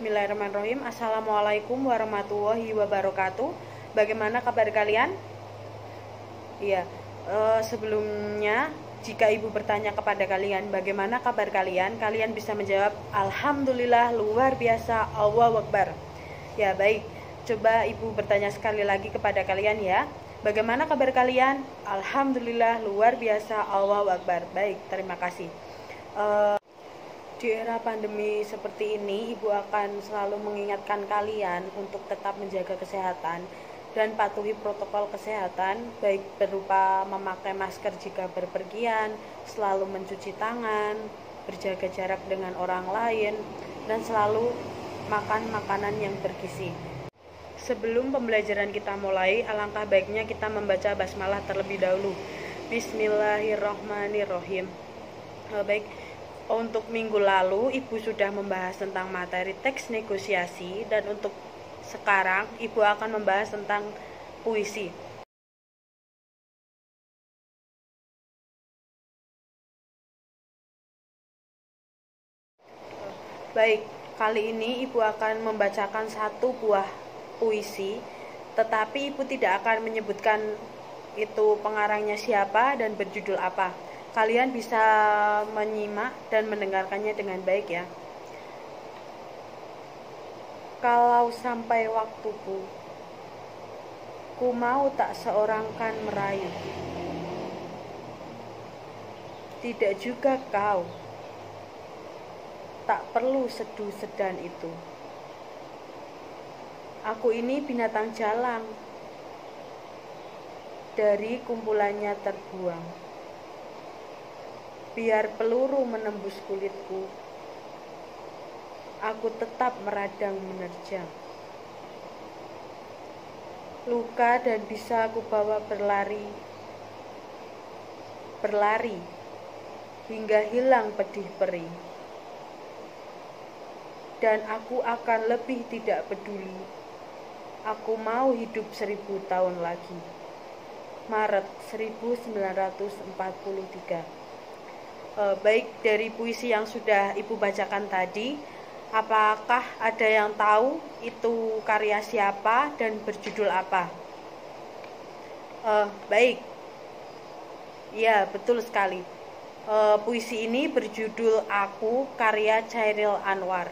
Bismillahirrahmanirrahim. Assalamualaikum warahmatullahi wabarakatuh. Bagaimana kabar kalian? Iya, sebelumnya jika ibu bertanya kepada kalian bagaimana kabar kalian, kalian bisa menjawab Alhamdulillah, luar biasa, Allahu Akbar. Ya baik, coba ibu bertanya sekali lagi kepada kalian ya. Bagaimana kabar kalian? Alhamdulillah, luar biasa, Allahu Akbar. Baik, terima kasih. Di era pandemi seperti ini, ibu akan selalu mengingatkan kalian untuk tetap menjaga kesehatan dan patuhi protokol kesehatan, baik berupa memakai masker jika berpergian, selalu mencuci tangan, berjaga jarak dengan orang lain, dan selalu makan makanan yang bergizi. Sebelum pembelajaran kita mulai, alangkah baiknya kita membaca basmalah terlebih dahulu. Bismillahirrahmanirrahim. Baik. Untuk minggu lalu ibu sudah membahas tentang materi teks negosiasi, dan untuk sekarang ibu akan membahas tentang puisi. Baik, kali ini ibu akan membacakan satu buah puisi, tetapi ibu tidak akan menyebutkan itu pengarangnya siapa dan berjudul apa. Kalian bisa menyimak dan mendengarkannya dengan baik ya. Kalau sampai waktuku, ku mau tak seorang kan merayu. Tidak juga kau, tak perlu seduh sedan itu. Aku ini binatang jalang, dari kumpulannya terbuang. Biar peluru menembus kulitku, aku tetap meradang menerjang. Luka dan bisa aku bawa berlari hingga hilang pedih perih. Dan aku akan lebih tidak peduli. Aku mau hidup 1000 tahun lagi. Maret 1943. Baik, dari puisi yang sudah ibu bacakan tadi, apakah ada yang tahu itu karya siapa dan berjudul apa? Baik, ya betul sekali. Puisi ini berjudul Aku, karya Chairil Anwar.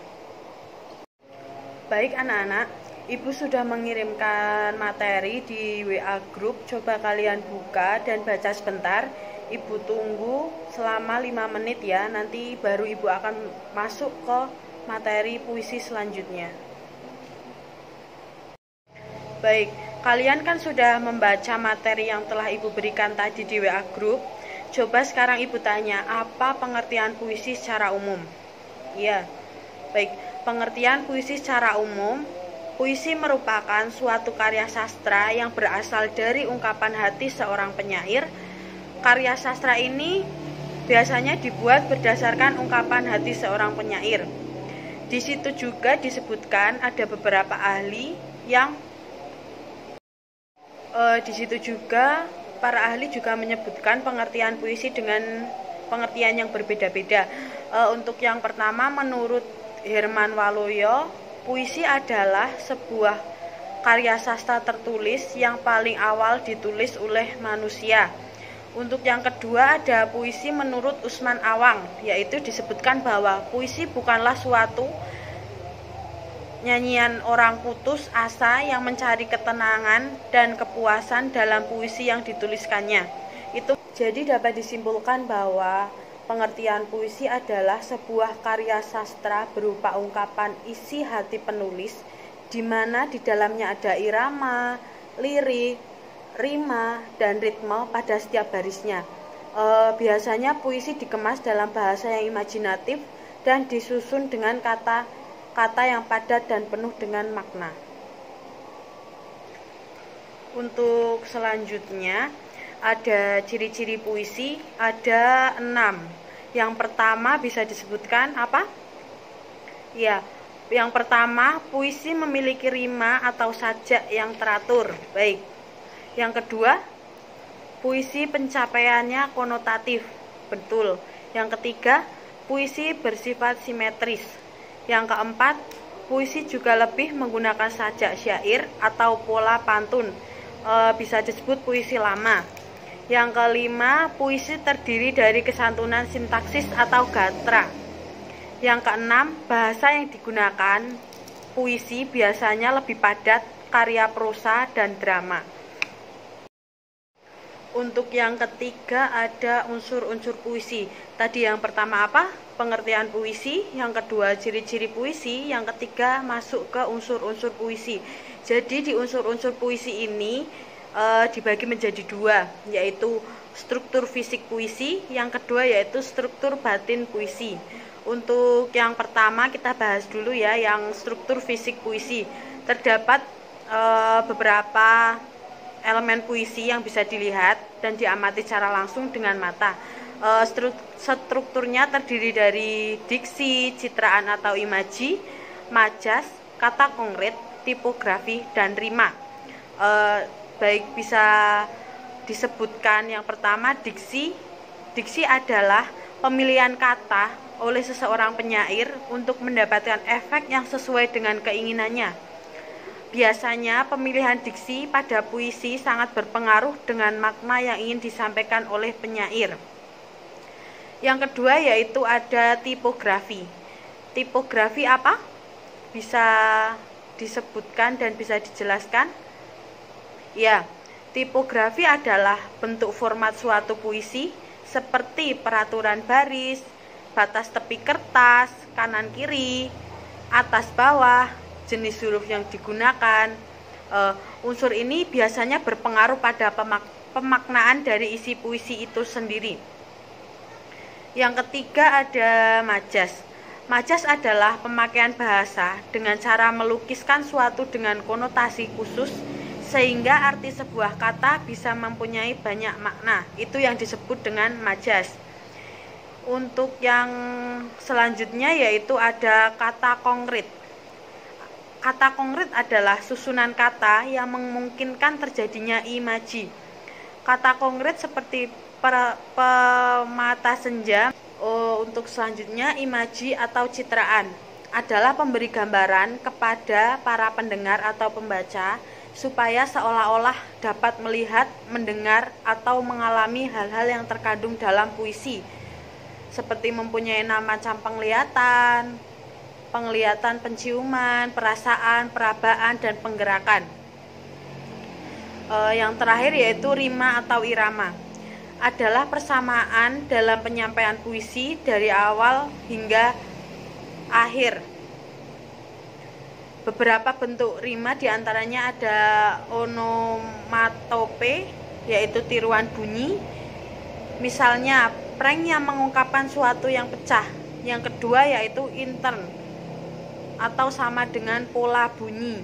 Baik anak-anak, ibu sudah mengirimkan materi di WA Group. Coba kalian buka dan baca sebentar. Ibu tunggu selama 5 menit ya, nanti baru ibu akan masuk ke materi puisi selanjutnya. Baik, kalian kan sudah membaca materi yang telah ibu berikan tadi di WA Group. Coba sekarang ibu tanya, apa pengertian puisi secara umum? Ya, baik, pengertian puisi secara umum, puisi merupakan suatu karya sastra yang berasal dari ungkapan hati seorang penyair. Karya sastra ini biasanya dibuat berdasarkan ungkapan hati seorang penyair. Di situ juga disebutkan ada beberapa ahli yang para ahli juga menyebutkan pengertian puisi dengan pengertian yang berbeda-beda. Untuk yang pertama, menurut Herman Waloyo, puisi adalah sebuah karya sastra tertulis yang paling awal ditulis oleh manusia. Untuk yang kedua ada puisi menurut Usman Awang, yaitu disebutkan bahwa puisi bukanlah suatu nyanyian orang putus asa yang mencari ketenangan dan kepuasan dalam puisi yang dituliskannya. Itu jadi dapat disimpulkan bahwa pengertian puisi adalah sebuah karya sastra berupa ungkapan isi hati penulis, di mana di dalamnya ada irama, lirik, rima, dan ritme pada setiap barisnya. Biasanya puisi dikemas dalam bahasa yang imajinatif dan disusun dengan kata-kata yang padat dan penuh dengan makna. Untuk selanjutnya ada ciri-ciri puisi, ada 6. Yang pertama bisa disebutkan apa? Ya, yang pertama, puisi memiliki rima atau sajak yang teratur. Baik. Yang kedua, puisi pencapaiannya konotatif. Betul. Yang ketiga, puisi bersifat simetris. Yang keempat, Puisi juga lebih menggunakan sajak syair atau pola pantun, bisa disebut puisi lama. Yang kelima, puisi terdiri dari kesantunan sintaksis atau gatra. Yang keenam, bahasa yang digunakan puisi biasanya lebih padat, karya prosa dan drama. Untuk yang ketiga ada unsur-unsur puisi. Tadi yang pertama apa? Pengertian puisi. Yang kedua ciri-ciri puisi. Yang ketiga masuk ke unsur-unsur puisi. Jadi di unsur-unsur puisi ini dibagi menjadi dua, yaitu struktur fisik puisi. Yang kedua yaitu struktur batin puisi. Untuk yang pertama kita bahas dulu ya, yang struktur fisik puisi. Terdapat beberapa elemen puisi yang bisa dilihat dan diamati secara langsung dengan mata. Strukturnya terdiri dari diksi, citraan atau imaji, majas, kata konkret, tipografi, dan rima. Baik, bisa disebutkan yang pertama diksi. Diksi adalah pemilihan kata oleh seseorang penyair untuk mendapatkan efek yang sesuai dengan keinginannya. Biasanya pemilihan diksi pada puisi sangat berpengaruh dengan makna yang ingin disampaikan oleh penyair. Yang kedua yaitu ada tipografi. Tipografi apa? Bisa disebutkan dan bisa dijelaskan? Ya, tipografi adalah bentuk format suatu puisi seperti peraturan baris, batas tepi kertas, kanan kiri, atas bawah, jenis huruf yang digunakan. Unsur ini biasanya berpengaruh pada pemaknaan dari isi puisi itu sendiri. Yang ketiga ada majas. Majas adalah pemakaian bahasa dengan cara melukiskan suatu dengan konotasi khusus sehingga arti sebuah kata bisa mempunyai banyak makna. Itu yang disebut dengan majas. Untuk yang selanjutnya yaitu ada kata konkret. Kata konkret adalah susunan kata yang memungkinkan terjadinya imaji. Kata konkret seperti pemata senja. Untuk selanjutnya imaji atau citraan adalah pemberi gambaran kepada para pendengar atau pembaca supaya seolah-olah dapat melihat, mendengar, atau mengalami hal-hal yang terkandung dalam puisi, seperti mempunyai macam penglihatan, penciuman, perasaan, perabaan, dan penggerakan. Yang terakhir yaitu rima atau irama. Adalah persamaan dalam penyampaian puisi dari awal hingga akhir. Beberapa bentuk rima diantaranya ada onomatope, yaitu tiruan bunyi. Misalnya prank yang mengungkapkan suatu yang pecah. Yang kedua yaitu intern atau sama dengan pola bunyi,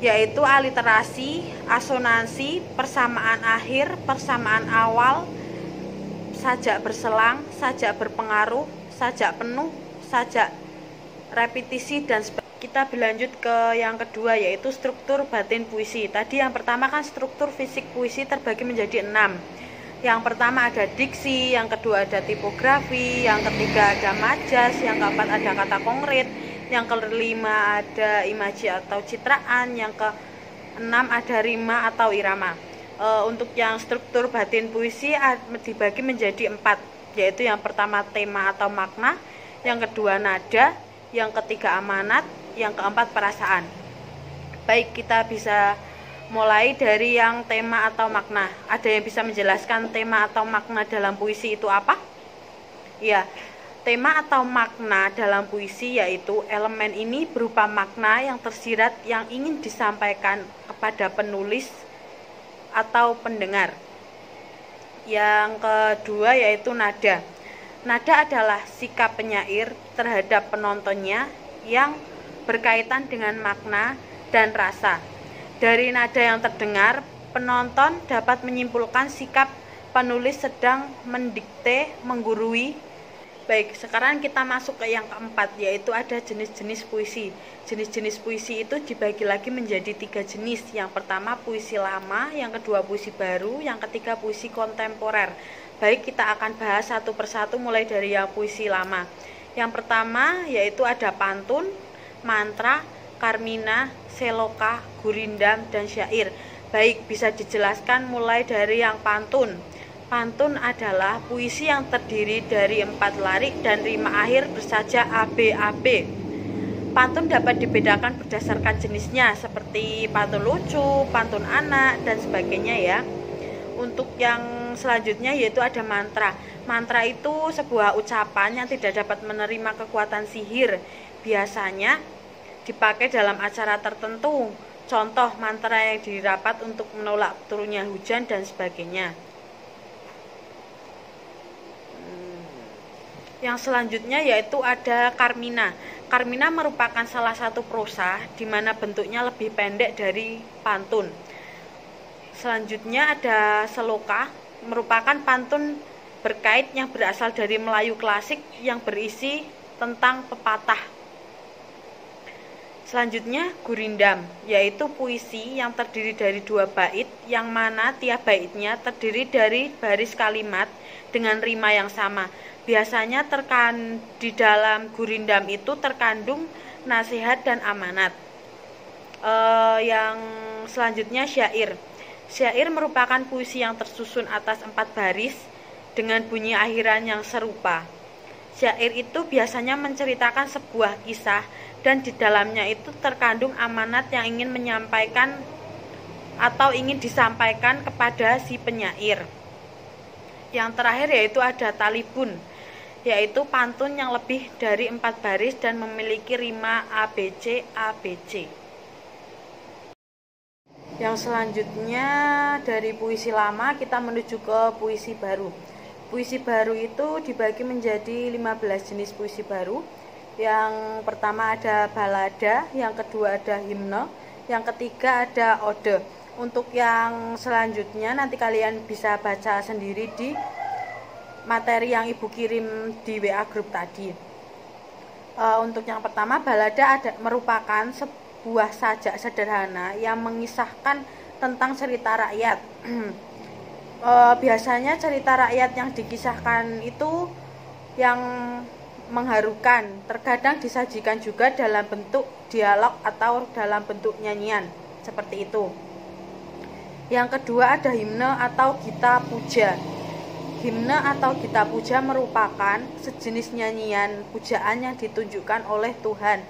yaitu aliterasi, asonansi, persamaan akhir, persamaan awal, sajak berselang, sajak berpengaruh, sajak penuh, sajak repetisi, dan sebagainya. Kita berlanjut ke yang kedua yaitu struktur batin puisi. Tadi yang pertama kan struktur fisik puisi terbagi menjadi 6. Yang pertama ada diksi, yang kedua ada tipografi, yang ketiga ada majas, yang keempat ada kata konkret, yang kelima ada imaji atau citraan, yang keenam ada rima atau irama. Untuk yang struktur batin puisi dibagi menjadi 4, yaitu yang pertama tema atau makna, yang kedua nada, yang ketiga amanat, yang keempat perasaan. Baik, kita bisa mulai dari yang tema atau makna. Ada yang bisa menjelaskan tema atau makna dalam puisi itu apa? Ya, tema atau makna dalam puisi yaitu elemen ini berupa makna yang tersirat yang ingin disampaikan kepada penulis atau pendengar. Yang kedua yaitu nada. Nada adalah sikap penyair terhadap penontonnya yang berkaitan dengan makna dan rasa. Dari nada yang terdengar, penonton dapat menyimpulkan sikap penulis sedang mendikte, menggurui. Baik, sekarang kita masuk ke yang keempat, yaitu ada jenis-jenis puisi. Jenis-jenis puisi itu dibagi lagi menjadi 3 jenis. Yang pertama puisi lama, yang kedua puisi baru, yang ketiga puisi kontemporer. Baik, kita akan bahas satu persatu mulai dari yang puisi lama. Yang pertama yaitu ada pantun. mantra, karmina, seloka, gurindam, dan syair. Baik, bisa dijelaskan mulai dari yang pantun. Pantun adalah puisi yang terdiri dari 4 larik dan rima akhir bersajak AB. Pantun dapat dibedakan berdasarkan jenisnya, seperti pantun lucu, pantun anak, dan sebagainya ya. Untuk yang selanjutnya yaitu ada mantra. Mantra itu sebuah ucapan yang tidak dapat menerima kekuatan sihir. Biasanya dipakai dalam acara tertentu. Contoh mantra yang dirapat untuk menolak turunnya hujan dan sebagainya. Yang selanjutnya yaitu ada karmina. Karmina merupakan salah satu prosa di mana bentuknya lebih pendek dari pantun. Selanjutnya ada seloka, merupakan pantun berkait yang berasal dari Melayu klasik yang berisi tentang pepatah. Selanjutnya gurindam, yaitu puisi yang terdiri dari 2 bait, yang mana tiap baitnya terdiri dari baris kalimat dengan rima yang sama. Biasanya di dalam gurindam itu terkandung nasihat dan amanat. Yang selanjutnya syair. Syair merupakan puisi yang tersusun atas 4 baris dengan bunyi akhiran yang serupa. Syair itu biasanya menceritakan sebuah kisah dan di dalamnya itu terkandung amanat yang ingin menyampaikan atau ingin disampaikan kepada si penyair. Yang terakhir yaitu ada talibun, yaitu pantun yang lebih dari 4 baris dan memiliki rima ABC. Yang selanjutnya dari puisi lama kita menuju ke puisi baru. Puisi baru itu dibagi menjadi 15 jenis puisi baru. Yang pertama ada balada, yang kedua ada himne, yang ketiga ada ode. Untuk yang selanjutnya nanti kalian bisa baca sendiri di materi yang ibu kirim di WA group tadi. Untuk yang pertama, balada merupakan sebuah sajak sederhana yang mengisahkan tentang cerita rakyat. Biasanya cerita rakyat yang dikisahkan itu yang mengharukan, terkadang disajikan juga dalam bentuk dialog atau dalam bentuk nyanyian, seperti itu. Yang kedua ada himne atau gita puja. Himne atau gita puja merupakan sejenis nyanyian pujaan yang ditunjukkan oleh Tuhan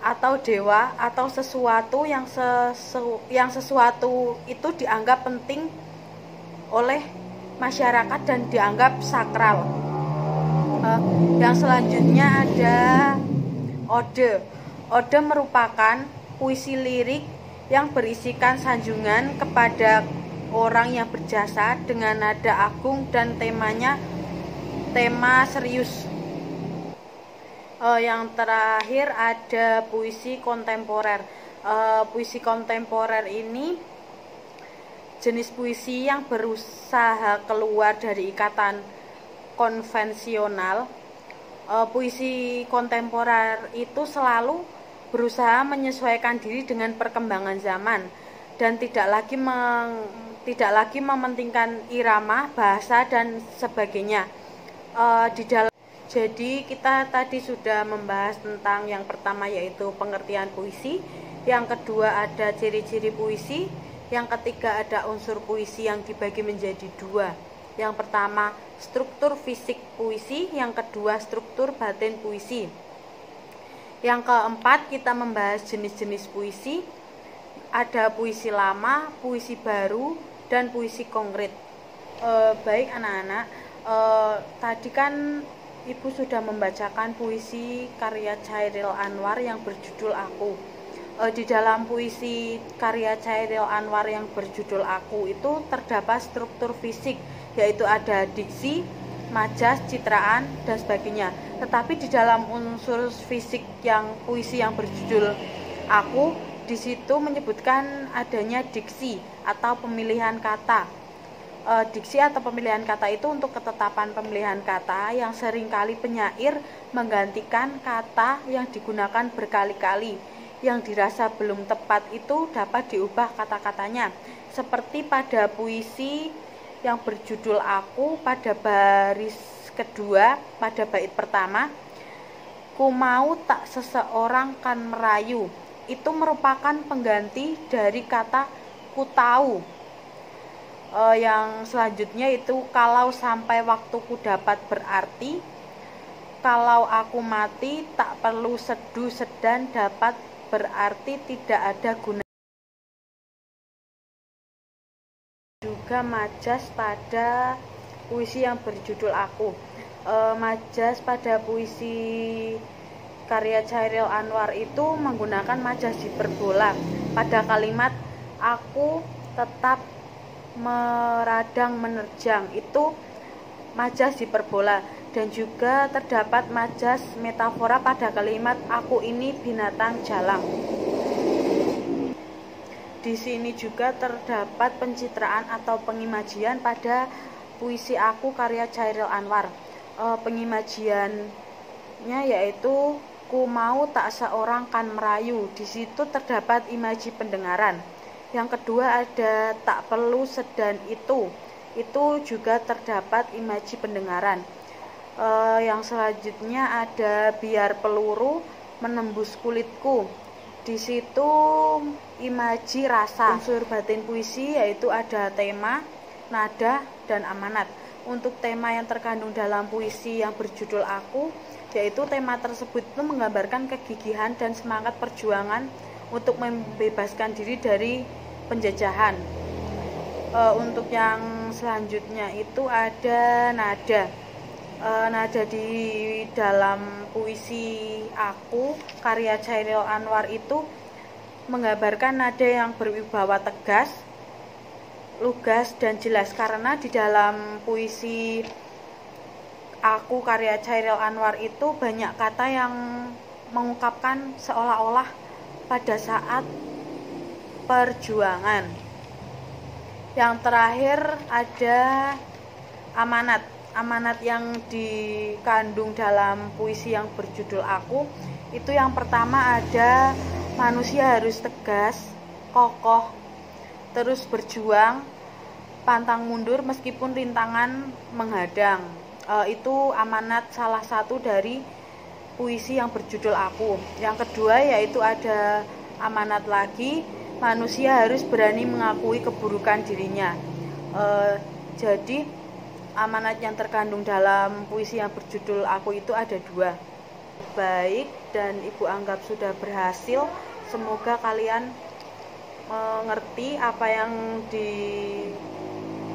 atau dewa atau sesuatu yang sesuatu itu dianggap penting oleh masyarakat dan dianggap sakral. Yang selanjutnya ada ode. Ode merupakan puisi lirik yang berisikan sanjungan kepada orang yang berjasa dengan nada agung dan temanya tema serius. Yang terakhir ada puisi kontemporer. Puisi kontemporer ini jenis puisi yang berusaha keluar dari ikatan konvensional. Puisi kontemporer itu selalu berusaha menyesuaikan diri dengan perkembangan zaman dan tidak lagi mementingkan irama, bahasa dan sebagainya. Jadi kita tadi sudah membahas tentang yang pertama yaitu pengertian puisi, yang kedua ada ciri-ciri puisi, yang ketiga ada unsur puisi yang dibagi menjadi 2. Yang pertama struktur fisik puisi, yang kedua struktur batin puisi. Yang keempat kita membahas jenis-jenis puisi. Ada puisi lama, puisi baru, dan puisi konkret. Baik anak-anak, tadi kan Ibu sudah membacakan puisi karya Chairil Anwar yang berjudul Aku. Di dalam puisi karya Chairil Anwar yang berjudul Aku itu terdapat struktur fisik, yaitu ada diksi, majas, citraan, dan sebagainya. Tetapi di dalam unsur fisik yang puisi yang berjudul Aku, di situ menyebutkan adanya diksi atau pemilihan kata. Diksi atau pemilihan kata itu untuk ketetapan pemilihan kata yang seringkali penyair menggantikan kata yang digunakan berkali-kali. Yang dirasa belum tepat itu dapat diubah kata-katanya. Seperti pada puisi yang berjudul Aku pada baris kedua pada bait pertama, Ku mau tak seseorang kan merayu. Itu merupakan pengganti dari kata ku tahu. Yang selanjutnya itu kalau sampai waktuku dapat berarti, kalau aku mati tak perlu seduh sedan dapat berarti tidak ada guna. Juga majas pada puisi yang berjudul Aku. Majas pada puisi karya Chairil Anwar itu menggunakan majas hiperbola pada kalimat aku tetap meradang menerjang, itu majas hiperbola. Dan juga terdapat majas metafora pada kalimat aku ini binatang jalang. Di sini juga terdapat pencitraan atau pengimajian pada puisi Aku karya Chairil Anwar. Pengimajiannya yaitu ku mau tak seorang kan merayu. Di situ terdapat imaji pendengaran. Yang kedua ada tak perlu sedan itu juga terdapat imaji pendengaran. Yang selanjutnya ada biar peluru menembus kulitku. Di situ imaji rasa. Unsur batin puisi yaitu ada tema, nada, dan amanat. Untuk tema yang terkandung dalam puisi yang berjudul Aku, yaitu tema tersebut itu menggambarkan kegigihan dan semangat perjuangan untuk membebaskan diri dari penjajahan. Untuk yang selanjutnya itu ada nada. Nada di dalam puisi Aku karya Chairil Anwar itu menggambarkan nada yang berwibawa tegas, lugas, dan jelas. Karena di dalam puisi Aku karya Chairil Anwar itu banyak kata yang mengungkapkan seolah-olah pada saat perjuangan. Yang terakhir ada amanat. Amanat yang dikandung dalam puisi yang berjudul Aku itu yang pertama ada manusia harus tegas, kokoh, terus berjuang, pantang mundur meskipun rintangan menghadang. Itu amanat salah satu dari puisi yang berjudul Aku. Yang kedua yaitu ada amanat lagi, manusia harus berani mengakui keburukan dirinya. Jadi amanat yang terkandung dalam puisi yang berjudul Aku itu ada dua. Baik, dan Ibu anggap sudah berhasil. Semoga kalian mengerti apa yang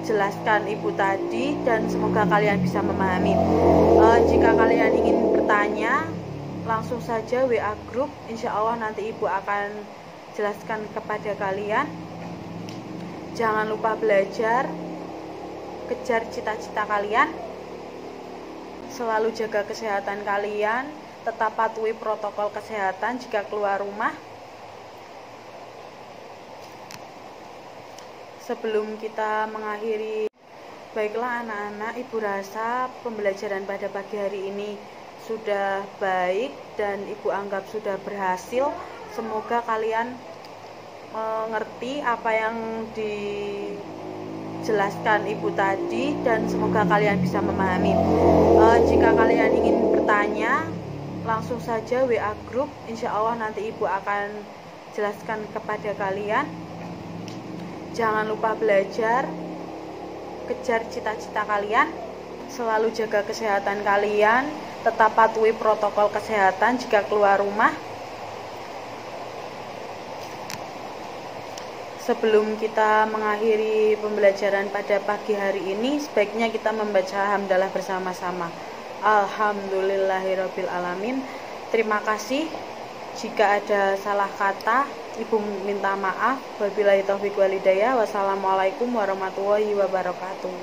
dijelaskan Ibu tadi, dan semoga kalian bisa memahami. Jika kalian ingin bertanya, langsung saja WA grup. Insya Allah nanti Ibu akan jelaskan kepada kalian. Jangan lupa belajar, kejar cita-cita kalian, selalu jaga kesehatan kalian, tetap patuhi protokol kesehatan jika keluar rumah. Sebelum kita mengakhiri, baiklah anak-anak, Ibu rasa pembelajaran pada pagi hari ini sudah baik dan Ibu anggap sudah berhasil. Semoga kalian mengerti apa yang dijelaskan Ibu tadi dan semoga kalian bisa memahami. Jika kalian ingin bertanya, langsung saja WA grup. Insya Allah nanti Ibu akan jelaskan kepada kalian. Jangan lupa belajar, kejar cita-cita kalian, selalu jaga kesehatan kalian, tetap patuhi protokol kesehatan jika keluar rumah. Sebelum kita mengakhiri pembelajaran pada pagi hari ini, sebaiknya kita membaca hamdalah bersama-sama. Alhamdulillahirabbil alamin. Terima kasih. Jika ada salah kata, Ibu minta maaf. Wabillahi taufiq wal hidayah. Wassalamualaikum warahmatullahi wabarakatuh.